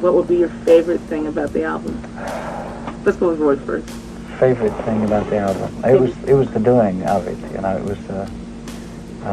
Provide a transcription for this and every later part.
What would be your favorite thing about the album? Let's go with Roy first. Favorite thing about the album? It was the doing of it. It was.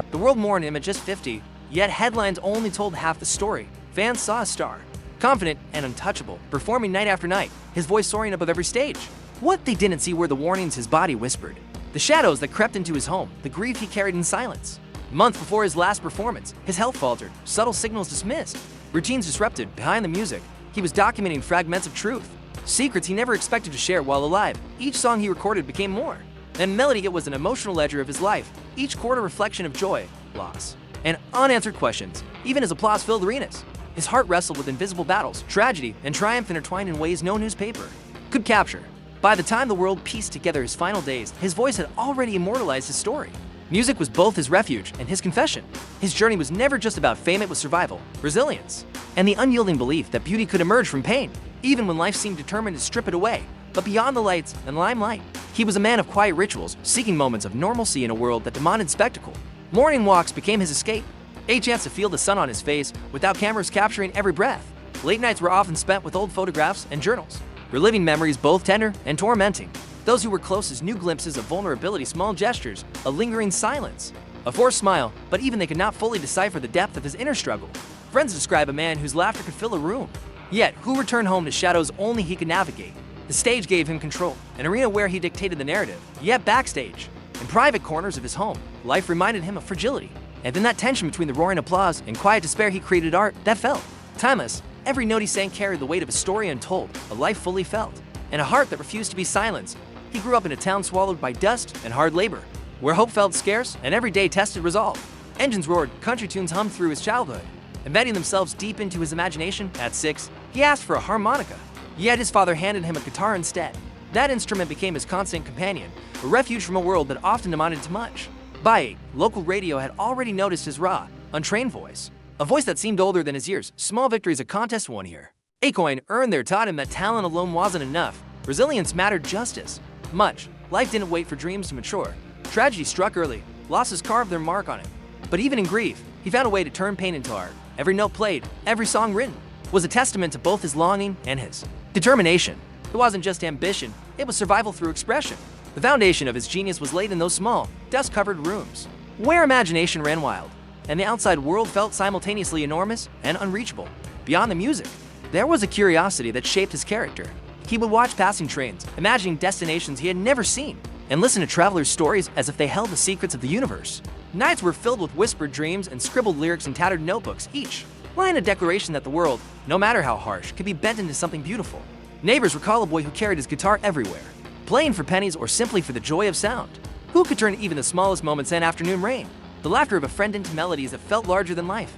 The world mourned him at just 50, yet headlines only told half the story. Fans saw a star, confident and untouchable, performing night after night, his voice soaring above every stage. What they didn't see were the warnings his body whispered, the shadows that crept into his home, the grief he carried in silence. Months before his last performance, his health faltered, subtle signals dismissed, routines disrupted. Behind the music, he was documenting fragments of truth, secrets he never expected to share while alive. Each song he recorded became more. And melody, it was an emotional ledger of his life, each chord a reflection of joy, loss, and unanswered questions, even as applause filled arenas. His heart wrestled with invisible battles, tragedy, and triumph intertwined in ways no newspaper could capture. By the time the world pieced together his final days, his voice had already immortalized his story. Music was both his refuge and his confession. His journey was never just about fame, it was survival, resilience, and the unyielding belief that beauty could emerge from pain, even when life seemed determined to strip it away. But beyond the lights and limelight, he was a man of quiet rituals, seeking moments of normalcy in a world that demanded spectacle. Morning walks became his escape, a chance to feel the sun on his face without cameras capturing every breath. Late nights were often spent with old photographs and journals, reliving memories both tender and tormenting. Those who were closest knew glimpses of vulnerability, small gestures, a lingering silence, a forced smile, but even they could not fully decipher the depth of his inner struggle. Friends describe a man whose laughter could fill a room, yet who returned home to shadows only he could navigate. The stage gave him control, an arena where he dictated the narrative, yet backstage, in private corners of his home, life reminded him of fragility. And in that tension between the roaring applause and quiet despair, he created art that felt timeless. Every note he sang carried the weight of a story untold, a life fully felt, and a heart that refused to be silenced. He grew up in a town swallowed by dust and hard labor, where hope felt scarce and every day tested resolve. Engines roared, country tunes hummed through his childhood, embedding themselves deep into his imagination. At 6, he asked for a harmonica, yet his father handed him a guitar instead. That instrument became his constant companion, a refuge from a world that often demanded too much. By 8, local radio had already noticed his raw, untrained voice, a voice that seemed older than his years. Small victories a contest won here. A coin earned there taught him that talent alone wasn't enough. Resilience mattered just as much. Life didn't wait for dreams to mature. Tragedy struck early, losses carved their mark on him. But even in grief, he found a way to turn pain into art. Every note played, every song written, was a testament to both his longing and his determination. It wasn't just ambition, it was survival through expression. The foundation of his genius was laid in those small, dust-covered rooms, where imagination ran wild, and the outside world felt simultaneously enormous and unreachable. Beyond the music, there was a curiosity that shaped his character. He would watch passing trains, imagining destinations he had never seen, and listen to travelers' stories as if they held the secrets of the universe. Nights were filled with whispered dreams and scribbled lyrics in tattered notebooks, each line a declaration that the world, no matter how harsh, could be bent into something beautiful. Neighbors recall a boy who carried his guitar everywhere, playing for pennies or simply for the joy of sound. Who could turn even the smallest moments in afternoon rain, the laughter of a friend, into melodies that felt larger than life?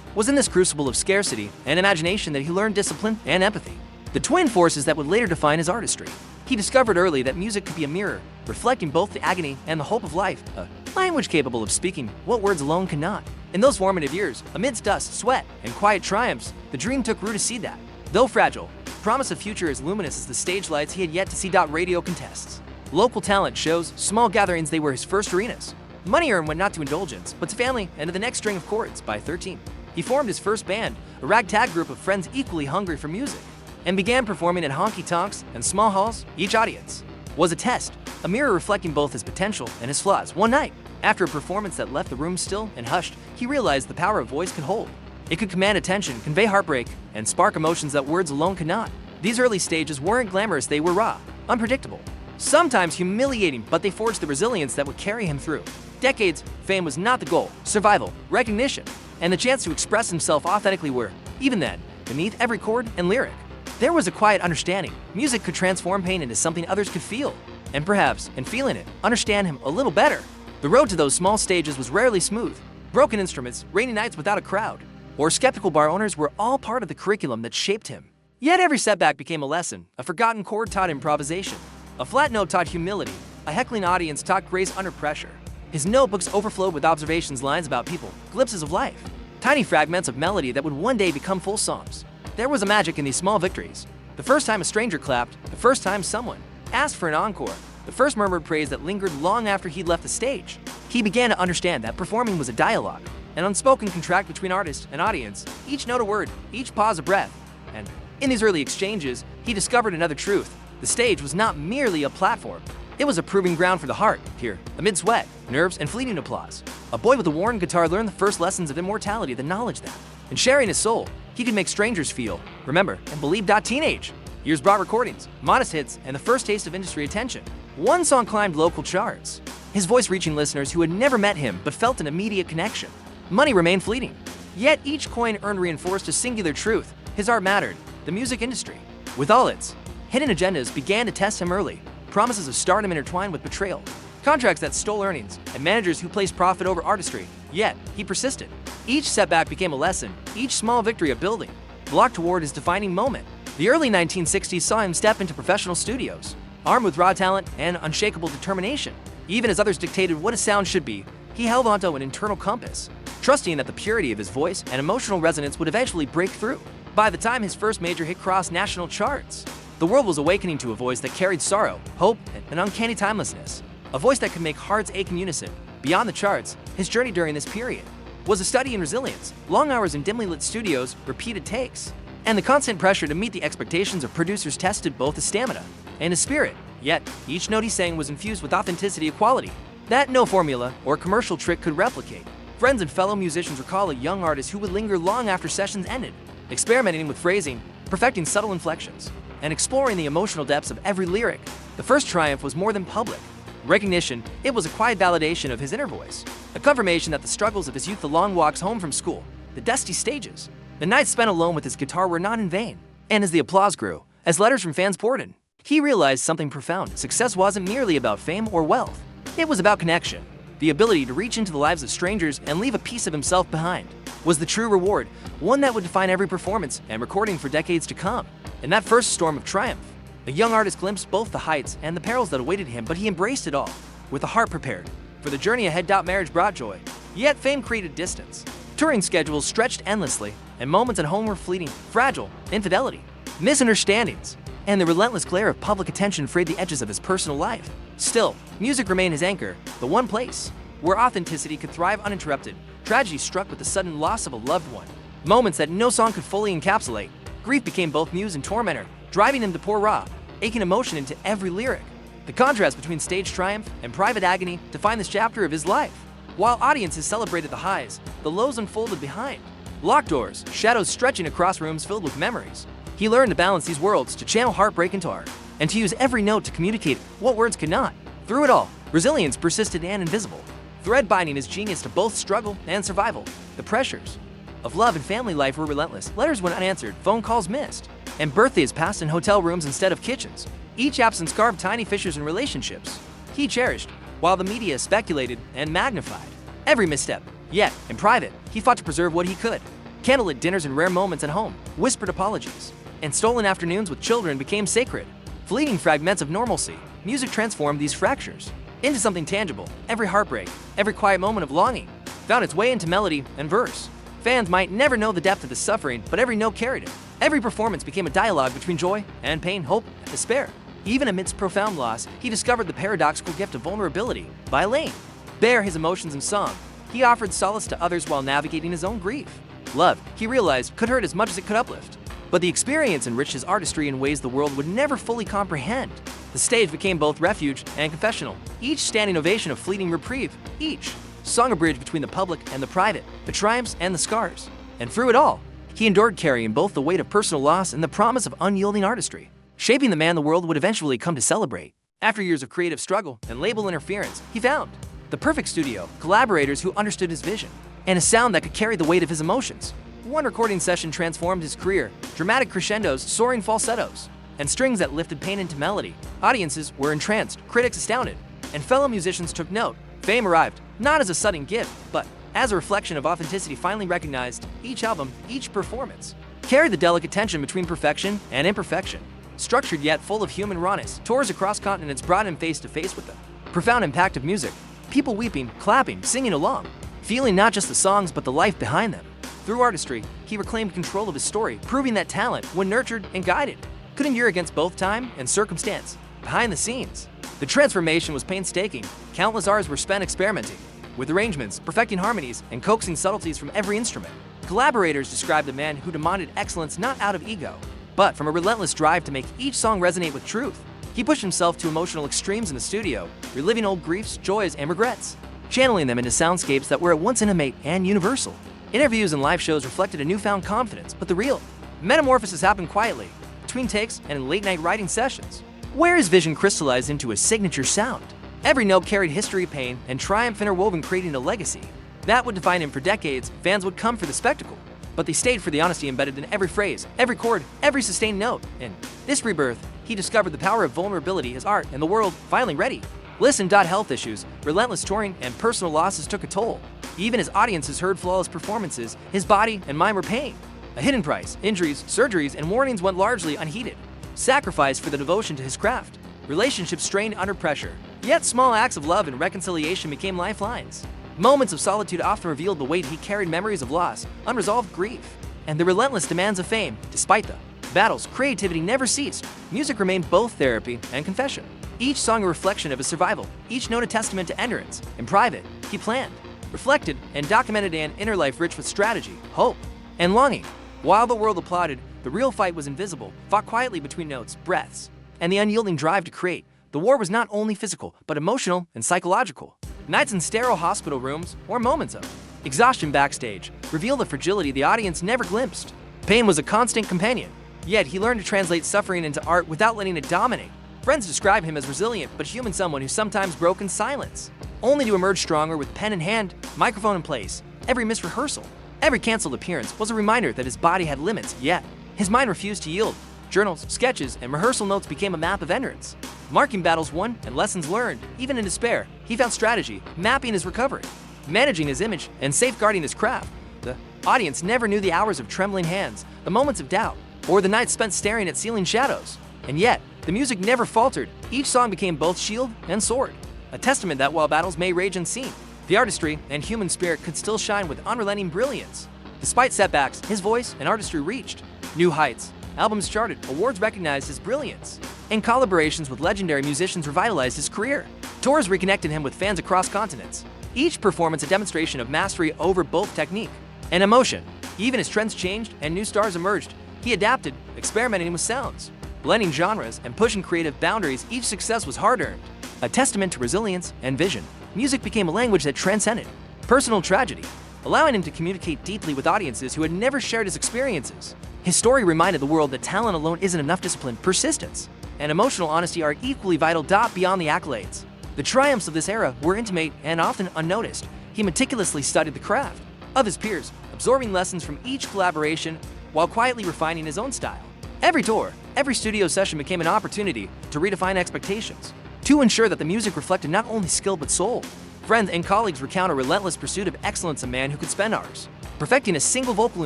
It was in this crucible of scarcity and imagination that he learned discipline and empathy, the twin forces that would later define his artistry. He discovered early that music could be a mirror, reflecting both the agony and the hope of life, a language capable of speaking what words alone cannot. In those formative years, amidst dust, sweat, and quiet triumphs, the dream took root to see that, though fragile, promise of future as luminous as the stage lights he had yet to see. Radio contests, local talent shows, small gatherings, they were his first arenas. Money earned went not to indulgence, but to family and to the next string of chords. By 13, he formed his first band, a ragtag group of friends equally hungry for music, and began performing in honky-tonks and small halls. Each audience was a test, a mirror reflecting both his potential and his flaws. One night, after a performance that left the room still and hushed, he realized the power a voice could hold. It could command attention, convey heartbreak, and spark emotions that words alone could not. These early stages weren't glamorous, they were raw, unpredictable, sometimes humiliating, but they forged the resilience that would carry him through decades. Fame was not the goal, survival, recognition, and the chance to express himself authentically were, even then, beneath every chord and lyric. There was a quiet understanding. Music could transform pain into something others could feel, and perhaps, in feeling it, understand him a little better. The road to those small stages was rarely smooth. Broken instruments, rainy nights without a crowd, or skeptical bar owners were all part of the curriculum that shaped him. Yet every setback became a lesson. A forgotten chord taught improvisation. A flat note taught humility. A heckling audience taught grace under pressure. His notebooks overflowed with observations, lines about people, glimpses of life, tiny fragments of melody that would one day become full songs. There was a magic in these small victories. The first time a stranger clapped, the first time someone asked for an encore, the first murmured praise that lingered long after he'd left the stage. He began to understand that performing was a dialogue, an unspoken contract between artist and audience, each note a word, each pause a breath. And In these early exchanges, he discovered another truth. The stage was not merely a platform. It was a proving ground for the heart. Here, amid sweat, nerves, and fleeting applause, a boy with a worn guitar learned the first lessons of immortality, the knowledge that, in sharing his soul, he could make strangers feel, remember, and believe. Teenage years brought recordings, modest hits, and the first taste of industry attention. One song climbed local charts, his voice reaching listeners who had never met him but felt an immediate connection. Money remained fleeting, yet each coin earned reinforced a singular truth. His art mattered. The music industry, with all its hidden agendas, began to test him early. Promises of stardom intertwined with betrayal, contracts that stole earnings, and managers who placed profit over artistry. Yet, he persisted. Each setback became a lesson, each small victory a building block toward his defining moment. The early 1960s saw him step into professional studios, armed with raw talent and unshakable determination. Even as others dictated what a sound should be, he held onto an internal compass, trusting that the purity of his voice and emotional resonance would eventually break through. By the time his first major hit crossed national charts, the world was awakening to a voice that carried sorrow, hope, and uncanny timelessness. A voice that could make hearts ache in unison. Beyond the charts, his journey during this period was a study in resilience, long hours in dimly lit studios, repeated takes, and the constant pressure to meet the expectations of producers tested both his stamina and his spirit. Yet, each note he sang was infused with authenticity and quality that no formula or commercial trick could replicate. Friends and fellow musicians recall a young artist who would linger long after sessions ended, experimenting with phrasing, perfecting subtle inflections, and exploring the emotional depths of every lyric. The first triumph was more than public recognition. It was a quiet validation of his inner voice, a confirmation that the struggles of his youth, the long walks home from school, the dusty stages, the nights spent alone with his guitar were not in vain. And as the applause grew, as letters from fans poured in, he realized something profound. Success wasn't merely about fame or wealth. It was about connection. The ability to reach into the lives of strangers and leave a piece of himself behind was the true reward, one that would define every performance and recording for decades to come. In that first storm of triumph, the young artist glimpsed both the heights and the perils that awaited him, but he embraced it all, with a heart prepared for the journey ahead. Marriage brought joy, yet fame created distance. Touring schedules stretched endlessly, and moments at home were fleeting. Fragile, infidelity, misunderstandings, and the relentless glare of public attention frayed the edges of his personal life. Still, music remained his anchor, the one place where authenticity could thrive uninterrupted. Tragedy struck with the sudden loss of a loved one, moments that no song could fully encapsulate. Grief became both muse and tormentor, driving him to pour raw, aching emotion into every lyric. The contrast between stage triumph and private agony defined this chapter of his life. While audiences celebrated the highs, the lows unfolded behind. Locked doors, shadows stretching across rooms filled with memories. He learned to balance these worlds, to channel heartbreak into art, and to use every note to communicate what words could not. Through it all, resilience persisted and invisible, thread binding his genius to both struggle and survival. The pressures of love and family life were relentless. Letters went unanswered, phone calls missed, and birthdays passed in hotel rooms instead of kitchens. Each absence carved tiny fissures in relationships he cherished, while the media speculated and magnified every misstep. Yet, in private, he fought to preserve what he could. Candlelit dinners and rare moments at home, whispered apologies, and stolen afternoons with children became sacred. Fleeting fragments of normalcy, music transformed these fractures into something tangible. Every heartbreak, every quiet moment of longing, found its way into melody and verse. Fans might never know the depth of the suffering, but every note carried it. Every performance became a dialogue between joy and pain, hope and despair. Even amidst profound loss, he discovered the paradoxical gift of vulnerability. By laying bare his emotions in song, he offered solace to others while navigating his own grief. Love, he realized, could hurt as much as it could uplift. But the experience enriched his artistry in ways the world would never fully comprehend. The stage became both refuge and confessional, each standing ovation of fleeting reprieve, each song a bridge between the public and the private, the triumphs and the scars. And through it all, he endured, carrying both the weight of personal loss and the promise of unyielding artistry, shaping the man the world would eventually come to celebrate. After years of creative struggle and label interference, he found the perfect studio, collaborators who understood his vision, and a sound that could carry the weight of his emotions. One recording session transformed his career, dramatic crescendos, soaring falsettos, and strings that lifted pain into melody. Audiences were entranced, critics astounded, and fellow musicians took note. Fame arrived, not as a sudden gift, but as a reflection of authenticity finally recognized. Each album, each performance, carried the delicate tension between perfection and imperfection. Structured yet full of human rawness, tours across continents brought him face to face with the profound impact of music. People weeping, clapping, singing along, feeling not just the songs but the life behind them. Through artistry, he reclaimed control of his story, proving that talent, when nurtured and guided, could endure against both time and circumstance. Behind the scenes, the transformation was painstaking. Countless hours were spent experimenting with arrangements, perfecting harmonies, and coaxing subtleties from every instrument. Collaborators described a man who demanded excellence not out of ego, but from a relentless drive to make each song resonate with truth. He pushed himself to emotional extremes in the studio, reliving old griefs, joys, and regrets, channeling them into soundscapes that were at once intimate and universal. Interviews and live shows reflected a newfound confidence, but the real metamorphosis happened quietly, between takes and in late-night writing sessions, where his vision crystallized into a signature sound. Every note carried history, pain, and triumph interwoven, creating a legacy that would define him for decades. Fans would come for the spectacle, but they stayed for the honesty embedded in every phrase, every chord, every sustained note. In this rebirth, he discovered the power of vulnerability, his art, and the world finally ready. Listen. Health issues, relentless touring, and personal losses took a toll. Even as audiences heard flawless performances, his body and mind were paying a hidden price. Injuries, surgeries, and warnings went largely unheeded. Sacrificed for the devotion to his craft. Relationships strained under pressure. Yet small acts of love and reconciliation became lifelines. Moments of solitude often revealed the weight he carried, memories of loss, unresolved grief, and the relentless demands of fame. Despite the battles, creativity never ceased. Music remained both therapy and confession. Each song a reflection of his survival, each note a testament to endurance. In private, he planned, reflected, and documented an inner life rich with strategy, hope, and longing. While the world applauded, the real fight was invisible, fought quietly between notes, breaths, and the unyielding drive to create. The war was not only physical, but emotional and psychological. Nights in sterile hospital rooms, or moments of exhaustion backstage, revealed the fragility the audience never glimpsed. Pain was a constant companion, yet he learned to translate suffering into art without letting it dominate. Friends describe him as resilient but human, someone who sometimes broke in silence, only to emerge stronger with pen in hand, microphone in place. Every missed rehearsal, every canceled appearance was a reminder that his body had limits, yet his mind refused to yield. Journals, sketches, and rehearsal notes became a map of endurance, marking battles won and lessons learned. Even in despair, he found strategy, mapping his recovery, managing his image, and safeguarding his craft. The audience never knew the hours of trembling hands, the moments of doubt, or the nights spent staring at ceiling shadows. And yet, the music never faltered. Each song became both shield and sword, a testament that while battles may rage unseen, the artistry and human spirit could still shine with unrelenting brilliance. Despite setbacks, his voice and artistry reached new heights. Albums charted, awards recognized his brilliance, and collaborations with legendary musicians revitalized his career. Tours reconnected him with fans across continents, each performance a demonstration of mastery over both technique and emotion. Even as trends changed and new stars emerged, he adapted, experimenting with sounds, blending genres, and pushing creative boundaries. Each success was hard-earned, a testament to resilience and vision. Music became a language that transcended personal tragedy, allowing him to communicate deeply with audiences who had never shared his experiences. His story reminded the world that talent alone isn't enough. Discipline, persistence, and emotional honesty are equally vital. Beyond the accolades, the triumphs of this era were intimate and often unnoticed. He meticulously studied the craft of his peers, absorbing lessons from each collaboration while quietly refining his own style. Every tour, every studio session became an opportunity to redefine expectations, to ensure that the music reflected not only skill but soul. Friends and colleagues recount a relentless pursuit of excellence, a man who could spend hours perfecting a single vocal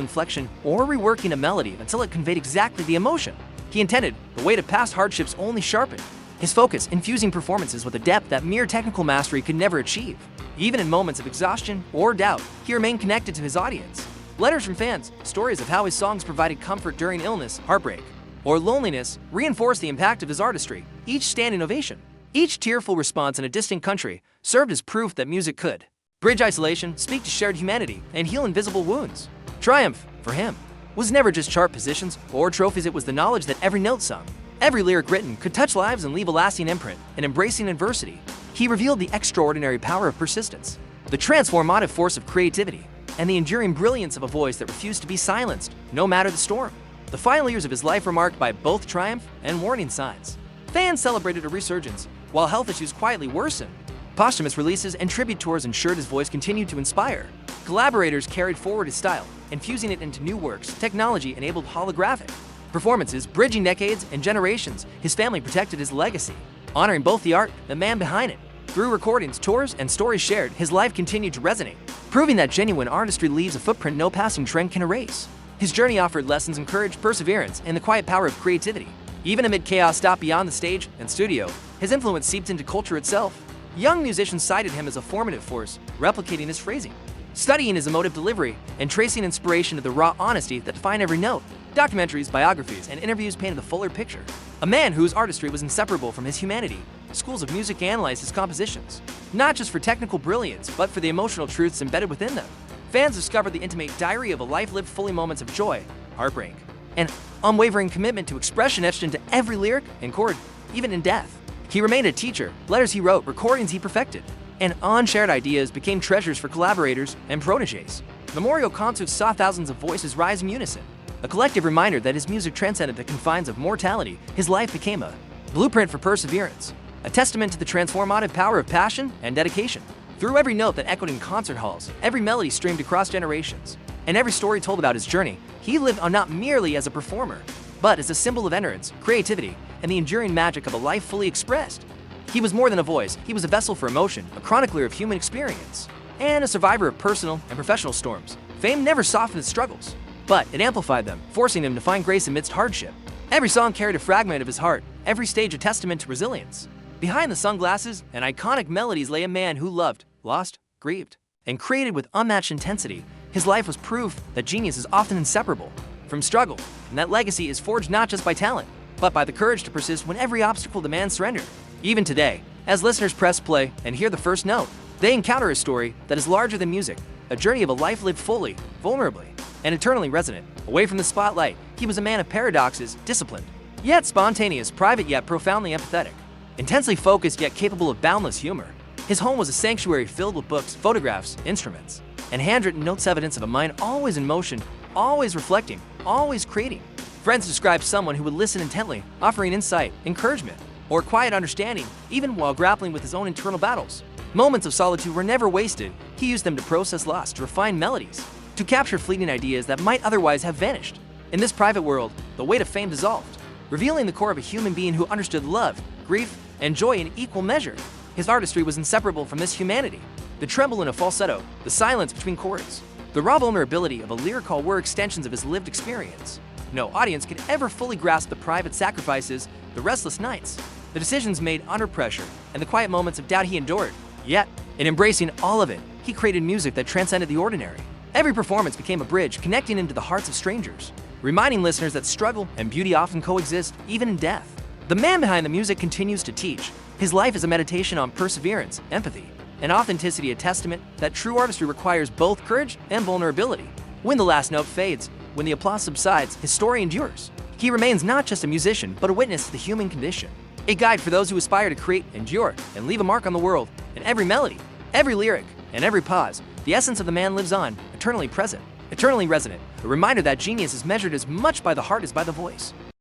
inflection or reworking a melody until it conveyed exactly the emotion he intended. The weight of past hardships only sharpened his focus, infusing performances with a depth that mere technical mastery could never achieve. Even in moments of exhaustion or doubt, he remained connected to his audience. Letters from fans, stories of how his songs provided comfort during illness, heartbreak, or loneliness reinforced the impact of his artistry. Each standing ovation, each tearful response in a distant country served as proof that music could bridge isolation, speak to shared humanity, and heal invisible wounds. Triumph, for him, was never just chart positions or trophies. It was the knowledge that every note sung, every lyric written could touch lives and leave a lasting imprint. In embracing adversity, he revealed the extraordinary power of persistence, the transformative force of creativity, and the enduring brilliance of a voice that refused to be silenced, no matter the storm. The final years of his life were marked by both triumph and warning signs. Fans celebrated a resurgence, while health issues quietly worsened. Posthumous releases and tribute tours ensured his voice continued to inspire. Collaborators carried forward his style, infusing it into new works. Technology enabled holographic performances, bridging decades and generations. His family protected his legacy, honoring both the art and the man behind it. Through recordings, tours, and stories shared, his life continued to resonate, proving that genuine artistry leaves a footprint no passing trend can erase. His journey offered lessons in courage, perseverance, and the quiet power of creativity. Even amid chaos beyond the stage and studio, his influence seeped into culture itself. Young musicians cited him as a formative force, replicating his phrasing, studying his emotive delivery, and tracing inspiration to the raw honesty that defined every note. Documentaries, biographies, and interviews painted a fuller picture. A man whose artistry was inseparable from his humanity. Schools of music analyzed his compositions, not just for technical brilliance, but for the emotional truths embedded within them. Fans discovered the intimate diary of a life lived fully, moments of joy, heartbreak, an unwavering commitment to expression etched into every lyric and chord, even in death. He remained a teacher, letters he wrote, recordings he perfected, and unshared ideas became treasures for collaborators and protégés. Memorial concerts saw thousands of voices rise in unison, a collective reminder that his music transcended the confines of mortality. His life became a blueprint for perseverance, a testament to the transformative power of passion and dedication. Through every note that echoed in concert halls, every melody streamed across generations, and every story told about his journey, he lived on not merely as a performer, but as a symbol of endurance, creativity, and the enduring magic of a life fully expressed. He was more than a voice, he was a vessel for emotion, a chronicler of human experience, and a survivor of personal and professional storms. Fame never softened his struggles, but it amplified them, forcing him to find grace amidst hardship. Every song carried a fragment of his heart, every stage a testament to resilience. Behind the sunglasses and iconic melodies lay a man who loved, lost, grieved, and created with unmatched intensity. His life was proof that genius is often inseparable from struggle, and that legacy is forged not just by talent, but by the courage to persist when every obstacle demands surrender. Even today, as listeners press play and hear the first note, they encounter a story that is larger than music, a journey of a life lived fully, vulnerably, and eternally resonant. Away from the spotlight, he was a man of paradoxes, disciplined, yet spontaneous, private yet profoundly empathetic, intensely focused yet capable of boundless humor. His home was a sanctuary filled with books, photographs, instruments, and handwritten notes, evidence of a mind always in motion, always reflecting, always creating. Friends described someone who would listen intently, offering insight, encouragement, or quiet understanding, even while grappling with his own internal battles. Moments of solitude were never wasted. He used them to process loss, to refine melodies, to capture fleeting ideas that might otherwise have vanished. In this private world, the weight of fame dissolved, revealing the core of a human being who understood love, grief, and joy in equal measure. His artistry was inseparable from this humanity. The tremble in a falsetto, the silence between chords, the raw vulnerability of a lyrical were extensions of his lived experience. No audience could ever fully grasp the private sacrifices, the restless nights, the decisions made under pressure, and the quiet moments of doubt he endured. Yet, in embracing all of it, he created music that transcended the ordinary. Every performance became a bridge connecting him to the hearts of strangers, reminding listeners that struggle and beauty often coexist, even in death. The man behind the music continues to teach. His life is a meditation on perseverance, empathy, and authenticity, a testament that true artistry requires both courage and vulnerability. When the last note fades, when the applause subsides, his story endures. He remains not just a musician, but a witness to the human condition, a guide for those who aspire to create, endure, and leave a mark on the world. In every melody, every lyric, and every pause, the essence of the man lives on, eternally present, eternally resonant, a reminder that genius is measured as much by the heart as by the voice.